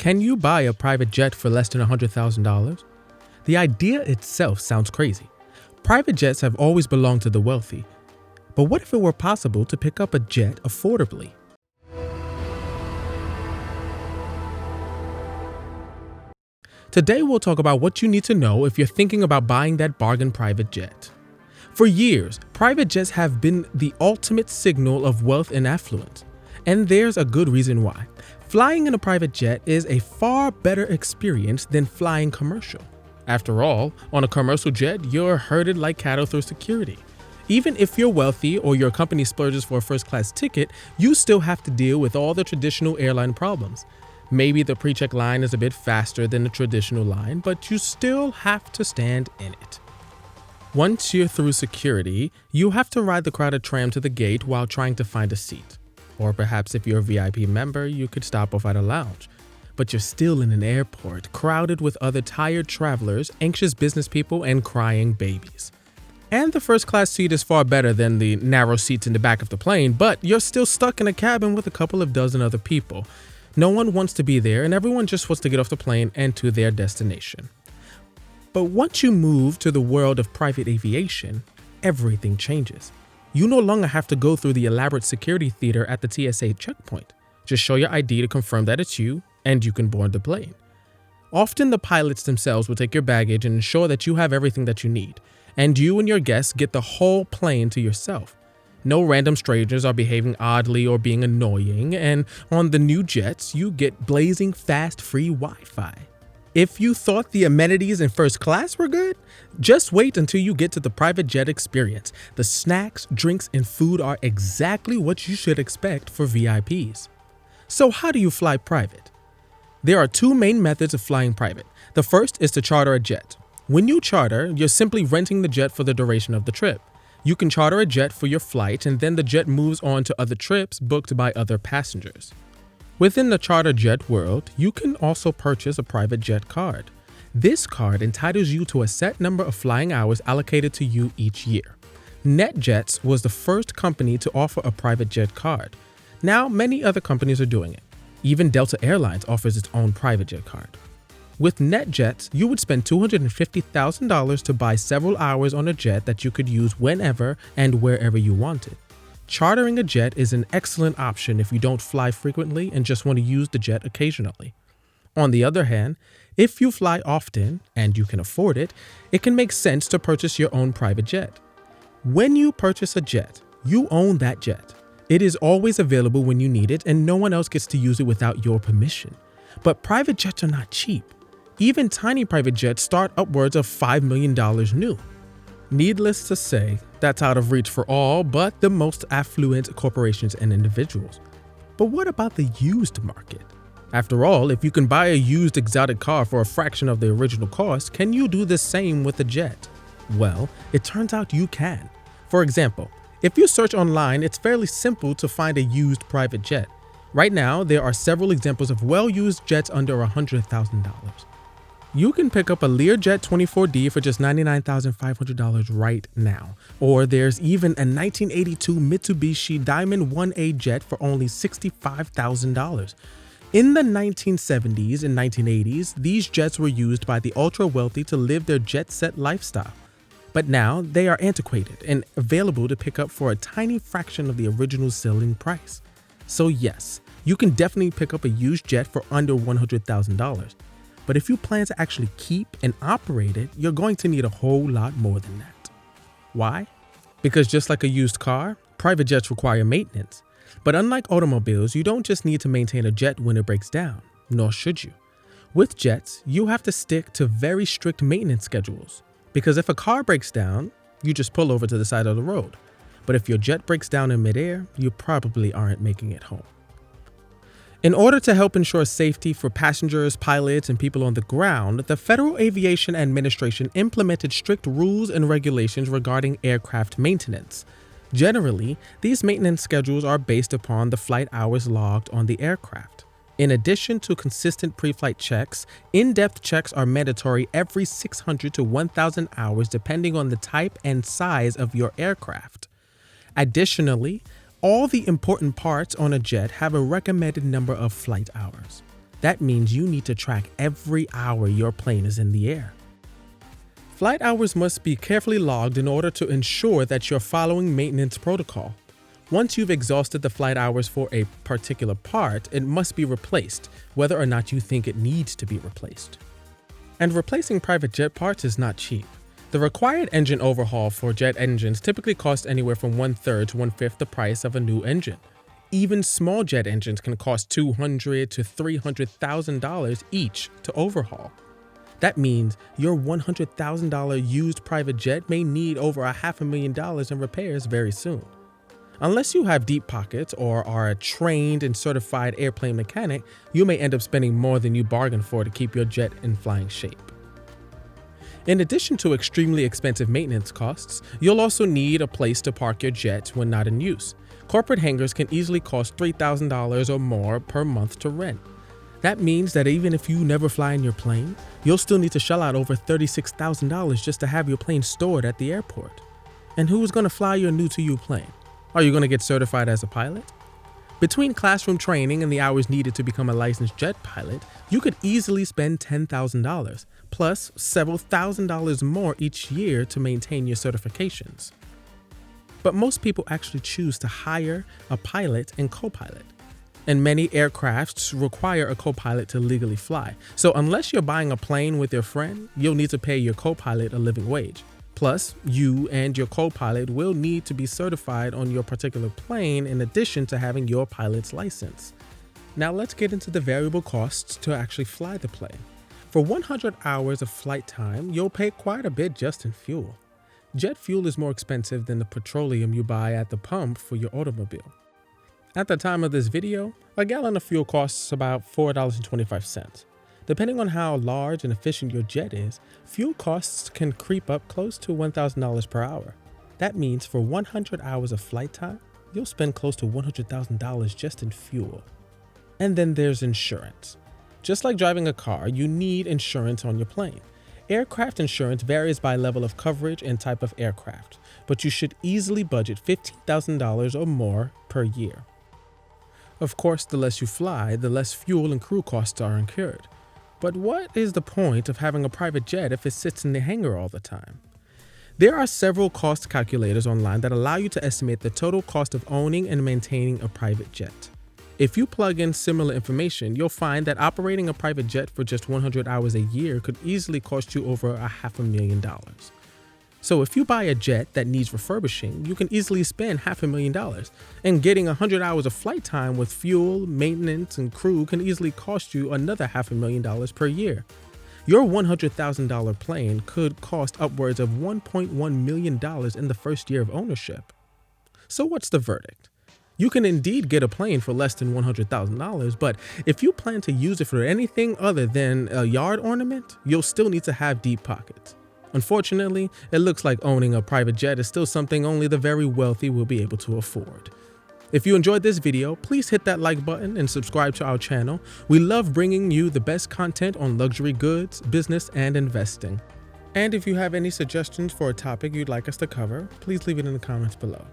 Can you buy a private jet for less than $100,000? The idea itself sounds crazy. Private jets have always belonged to the wealthy. But what if it were possible to pick up a jet affordably? Today we'll talk about what you need to know if you're thinking about buying that bargain private jet. For years, private jets have been the ultimate signal of wealth and affluence. And there's a good reason why. Flying in a private jet is a far better experience than flying commercial. After all, on a commercial jet, you're herded like cattle through security. Even if you're wealthy or your company splurges for a first-class ticket, you still have to deal with all the traditional airline problems. Maybe the pre-check line is a bit faster than the traditional line, but you still have to stand in it. Once you're through security, you have to ride the crowded tram to the gate while trying to find a seat. Or perhaps if you're a VIP member, you could stop off at a lounge. But you're still in an airport, crowded with other tired travelers, anxious business people, and crying babies. And the first-class seat is far better than the narrow seats in the back of the plane, but you're still stuck in a cabin with a couple of dozen other people. No one wants to be there, and everyone just wants to get off the plane and to their destination. But once you move to the world of private aviation, everything changes. You no longer have to go through the elaborate security theater at the TSA checkpoint. Just show your ID to confirm that it's you, and you can board the plane. Often the pilots themselves will take your baggage and ensure that you have everything that you need, and you and your guests get the whole plane to yourself. No random strangers are behaving oddly or being annoying, and on the new jets, you get blazing fast free Wi-Fi. If you thought the amenities in first class were good, just wait until you get to the private jet experience. The snacks, drinks, and food are exactly what you should expect for VIPs. So how do you fly private? There are two main methods of flying private. The first is to charter a jet. When you charter, you're simply renting the jet for the duration of the trip. You can charter a jet for your flight, and then the jet moves on to other trips booked by other passengers. Within the charter jet world, you can also purchase a private jet card. This card entitles you to a set number of flying hours allocated to you each year. NetJets was the first company to offer a private jet card. Now, many other companies are doing it. Even Delta Airlines offers its own private jet card. With NetJets, you would spend $250,000 to buy several hours on a jet that you could use whenever and wherever you wanted. Chartering a jet is an excellent option if you don't fly frequently and just want to use the jet occasionally. On the other hand, if you fly often and you can afford it, it can make sense to purchase your own private jet. When you purchase a jet, you own that jet. It is always available when you need it, and no one else gets to use it without your permission. But private jets are not cheap. Even tiny private jets start upwards of $5 million new. Needless to say, that's out of reach for all but the most affluent corporations and individuals. But what about the used market? After all, if you can buy a used exotic car for a fraction of the original cost, can you do the same with a jet? Well, it turns out you can. For example, if you search online, it's fairly simple to find a used private jet. Right now, there are several examples of well-used jets under $100,000. You can pick up a Learjet 24D for just $99,500 right now. Or there's even a 1982 Mitsubishi Diamond 1A jet for only $65,000. In the 1970s and 1980s, these jets were used by the ultra-wealthy to live their jet-set lifestyle. But now they are antiquated and available to pick up for a tiny fraction of the original selling price. So yes, you can definitely pick up a used jet for under $100,000. But if you plan to actually keep and operate it, you're going to need a whole lot more than that. Why? Because just like a used car, private jets require maintenance. But unlike automobiles, you don't just need to maintain a jet when it breaks down, nor should you. With jets, you have to stick to very strict maintenance schedules. Because if a car breaks down, you just pull over to the side of the road. But if your jet breaks down in midair, you probably aren't making it home. In order to help ensure safety for passengers, pilots, and people on the ground, the Federal Aviation Administration implemented strict rules and regulations regarding aircraft maintenance. Generally, these maintenance schedules are based upon the flight hours logged on the aircraft. In addition to consistent pre-flight checks, in-depth checks are mandatory every 600 to 1,000 hours depending on the type and size of your aircraft. Additionally, all the important parts on a jet have a recommended number of flight hours. That means you need to track every hour your plane is in the air. Flight hours must be carefully logged in order to ensure that you're following maintenance protocol. Once you've exhausted the flight hours for a particular part, it must be replaced, whether or not you think it needs to be replaced. And replacing private jet parts is not cheap. The required engine overhaul for jet engines typically costs anywhere from 1/3 to 1/5 the price of a new engine. Even small jet engines can cost $200,000 to $300,000 each to overhaul. That means your $100,000 used private jet may need over $500,000 in repairs very soon. Unless you have deep pockets or are a trained and certified airplane mechanic, you may end up spending more than you bargained for to keep your jet in flying shape. In addition to extremely expensive maintenance costs, you'll also need a place to park your jet when not in use. Corporate hangars can easily cost $3,000 or more per month to rent. That means that even if you never fly in your plane, you'll still need to shell out over $36,000 just to have your plane stored at the airport. And who's going to fly your new-to-you plane? Are you going to get certified as a pilot? Between classroom training and the hours needed to become a licensed jet pilot, you could easily spend $10,000, plus several $1,000s more each year to maintain your certifications. But most people actually choose to hire a pilot and co-pilot. And many aircrafts require a co-pilot to legally fly. So unless you're buying a plane with your friend, you'll need to pay your co-pilot a living wage. Plus, you and your co-pilot will need to be certified on your particular plane in addition to having your pilot's license. Now let's get into the variable costs to actually fly the plane. For 100 hours of flight time, you'll pay quite a bit just in fuel. Jet fuel is more expensive than the petroleum you buy at the pump for your automobile. At the time of this video, a gallon of fuel costs about $4.25. Depending on how large and efficient your jet is, fuel costs can creep up close to $1,000 per hour. That means for 100 hours of flight time, you'll spend close to $100,000 just in fuel. And then there's insurance. Just like driving a car, you need insurance on your plane. Aircraft insurance varies by level of coverage and type of aircraft, but you should easily budget $15,000 or more per year. Of course, the less you fly, the less fuel and crew costs are incurred. But what is the point of having a private jet if it sits in the hangar all the time? There are several cost calculators online that allow you to estimate the total cost of owning and maintaining a private jet. If you plug in similar information, you'll find that operating a private jet for just 100 hours a year could easily cost you over $500,000. So if you buy a jet that needs refurbishing, you can easily spend $500,000, and getting 100 hours of flight time with fuel, maintenance, and crew can easily cost you another $500,000 per year. Your $100,000 plane could cost upwards of $1.1 million in the first year of ownership. So what's the verdict? You can indeed get a plane for less than $100,000, but if you plan to use it for anything other than a yard ornament, you'll still need to have deep pockets. Unfortunately, it looks like owning a private jet is still something only the very wealthy will be able to afford. If you enjoyed this video, please hit that like button and subscribe to our channel. We love bringing you the best content on luxury goods, business, and investing. And if you have any suggestions for a topic you'd like us to cover, please leave it in the comments below.